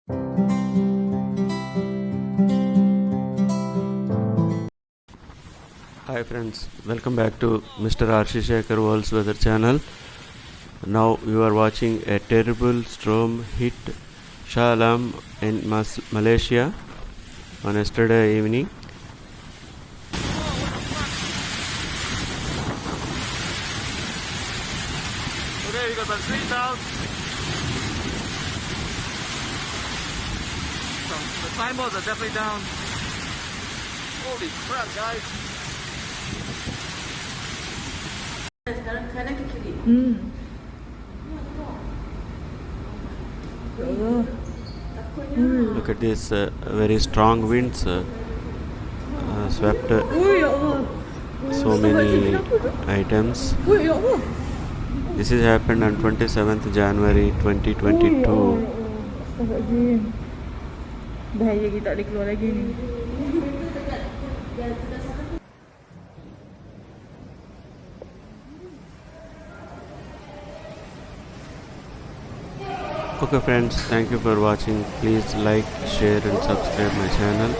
Hi friends, welcome back to Mr. RCSekhar World's Weather channel. Now you are watching a terrible storm hit Shah Alam in Malaysia on yesterday evening. Okay, we got the street down. So the signboards are definitely down. Holy crap, guys. Kanan ke kiri? Look at this very strong winds swept so many items. This has happened on 27th January 2022. Bahaya kita tak boleh keluar lagi ni. Okay friends, thank you for watching. Please like, share and subscribe my channel.